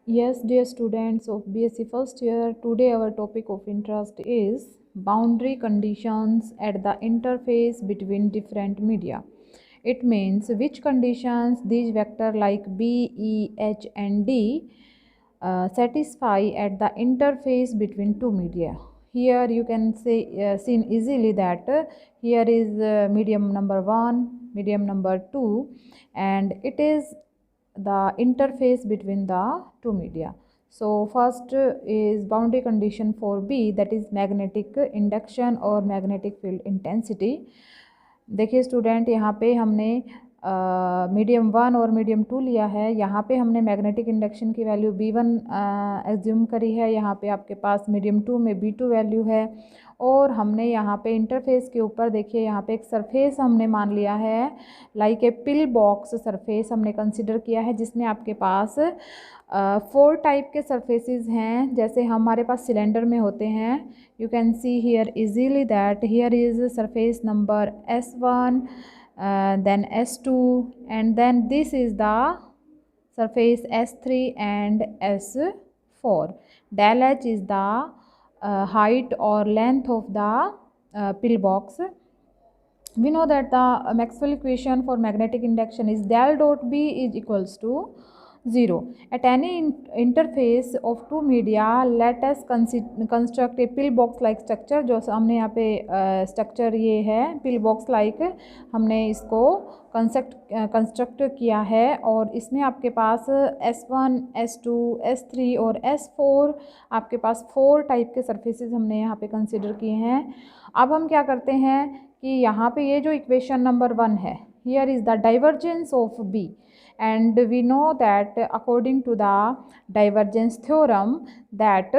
Yes, dear students of BSc first year, today our topic of interest is boundary conditions at the interface between different media. It means which conditions these vector like B, E, H and D satisfy at the interface between two media. Here you can say seen easily that here is medium number 1, medium number 2, and it is the interface between the two media. So first is boundary condition for B, that is magnetic induction और magnetic field intensity. देखिए student, यहाँ पे हमने medium 1 और medium 2 लिया है। यहाँ पे हमने मैग्नेटिक इंडक्शन की वैल्यू B1 एज्यूम करी है। यहाँ पे आपके पास मीडियम 2 में B2 वैल्यू है और हमने यहाँ पे इंटरफेस के ऊपर देखिए यहाँ पे एक सरफेस हमने मान लिया है, like a pill box surface हमने कंसिडर किया है, जिसमें आपके पास 4 टाइप के सरफेसेस हैं, जैसे हमारे पास सिलेंडर में होते हैं। You can see here easily that here is surface number S1, then S2, and then this is the surface S3 and S4. Del H is the height or length of the pill box. We know that the Maxwell equation for magnetic induction is del dot B is equals to 0. At any interface of two media, let us construct a pill box like structure. जो हमने यहाँ पे structure ये है pill box like, हमने इसको construct किया है और इसमें आपके पास S1, S2, S3 और S4 आपके पास 4 टाइप के सरफेसेस हमने यहाँ पे कंसिडर किए हैं। अब हम क्या करते हैं कि यहाँ पे ये जो इक्वेशन नंबर 1 है, here is the divergence of B, and we know that according to the divergence theorem that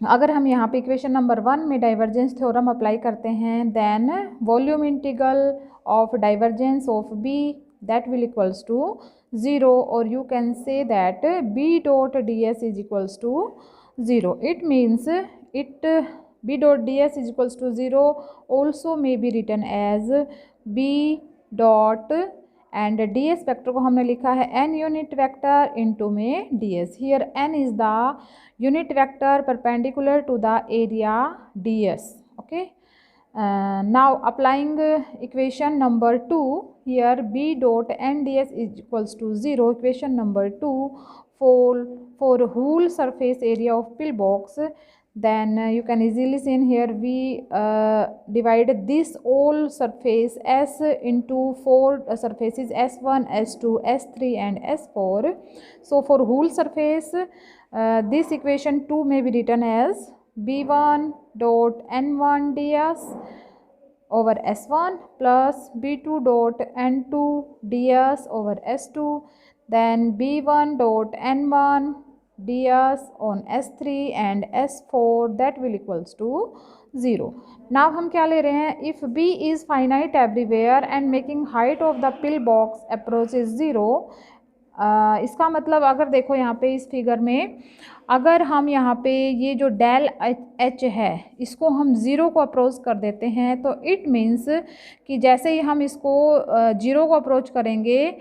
अगर हम यहाँ पे इक्वेशन नंबर 1 में डाइवर्जेंस थ्योरम अप्लाई करते हैं, then volume integral of divergence of B that will equals to 0, or you can say that B dot ds is equals to 0. It means B dot ds is equals to 0 also may be written as B dot, and ds vector को हमने लिखा है n unit vector into में ds. Here n is the unit vector perpendicular to the area ds. Okay, now applying equation number 2, here b dot n ds is equals to 0. Equation number 2 for whole surface area of pill box, then you can easily see in here we divide this whole surface S into 4 surfaces S1, S2, S3 and S4. So for whole surface this equation 2 may be written as B1 dot N1 ds over S1 plus B2 dot N2 ds over S2, then B1 dot N1 ds on S3 and S4 that will equals to 0. Now हम क्या ले रहे हैं, if B is finite everywhere and making height of the pill box approaches 0. इसका मतलब अगर देखो यहाँ पे इस फिगर में, अगर हम यहाँ पे ये जो डेल एच है इसको हम 0 को अप्रोच कर देते हैं, तो इट मीन्स कि जैसे ही हम इसको 0 को अप्रोच करेंगे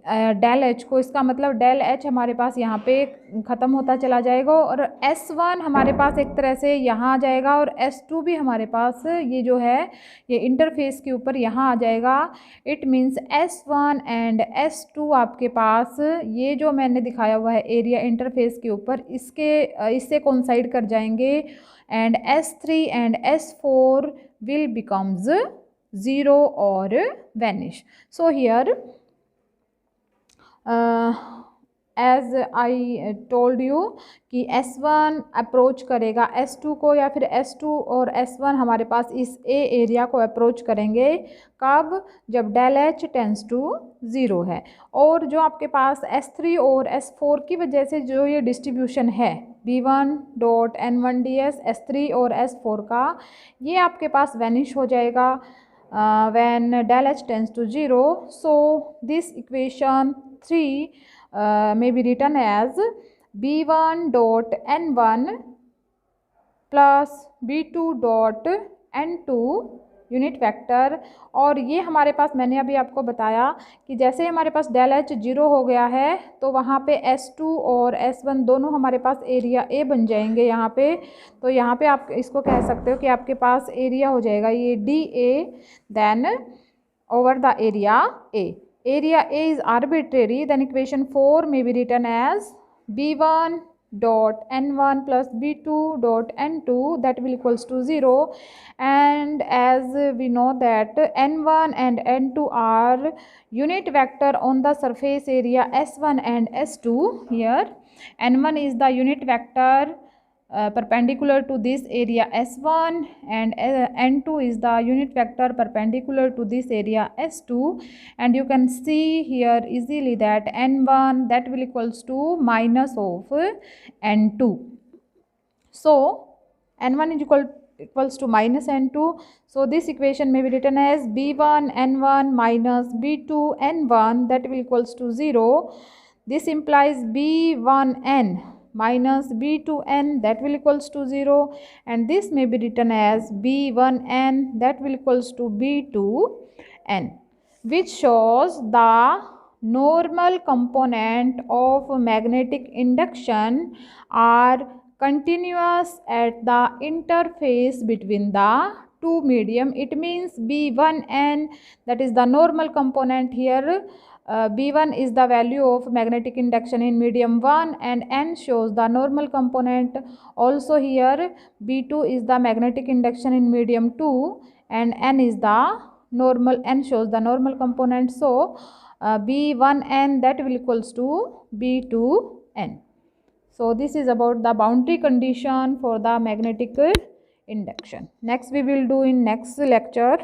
डेल एच को, इसका मतलब डेल एच हमारे पास यहाँ पे ख़त्म होता चला जाएगा और S1 हमारे पास एक तरह से यहाँ आ जाएगा और S2 भी हमारे पास ये जो है ये इंटरफेस के ऊपर यहाँ आ जाएगा. It means S1 and S2 आपके पास ये जो मैंने दिखाया हुआ है एरिया इंटरफेस के ऊपर इससे कोइंसाइड कर जाएंगे and S3 and S4 will becomes 0 और vanish. So here as I told you कि S1 अप्रोच करेगा S2 को या फिर S2 और S1 हमारे पास इस A एरिया को अप्रोच करेंगे कब, जब डेल एच टेंस टू 0 है. और जो आपके पास S3 और S4 की वजह से जो ये डिस्ट्रीब्यूशन है B1 dot N1 ds S3 और S4 का, ये आपके पास वैनिश हो जाएगा when del h tends to 0. So this equation 3 may be written as B1 dot N1 plus B2 dot N2 unit vector. और ये हमारे पास, मैंने अभी आपको बताया कि जैसे हमारे पास डेल एच 0 हो गया है तो वहाँ पे S2 और S1 दोनों हमारे पास एरिया ए बन जाएंगे यहाँ पे। तो यहाँ पे आप इसको कह सकते हो कि आपके पास एरिया हो जाएगा ये DA then over the area A. Area A is arbitrary, then equation 4 may be written as B1 dot N1 plus B2 dot N2, that will equals to 0. And as we know that N1 and N2 are unit vector on the surface area S1 and S2. Here N1 is the unit vector perpendicular to this area S1, and N2 is the unit vector perpendicular to this area S2. And you can see here easily that N1 that will equals to minus of N2. So N1 is equals to minus N2. So this equation may be written as B1 N1 minus B2 N1, that will equals to 0. This implies B1N minus B2N, that will equals to 0, and this may be written as B1N, that will equals to B2N, which shows the normal component of magnetic induction are continuous at the interface between the two medium. It means B1N, that is the normal component here. B1 is the value of magnetic induction in medium 1, and N shows the normal component. Also here B2 is the magnetic induction in medium 2, and N is the normal, N shows the normal component. So B1N that will equals to B2N. So this is about the boundary condition for the magnetic induction. Next we will do in next lecture.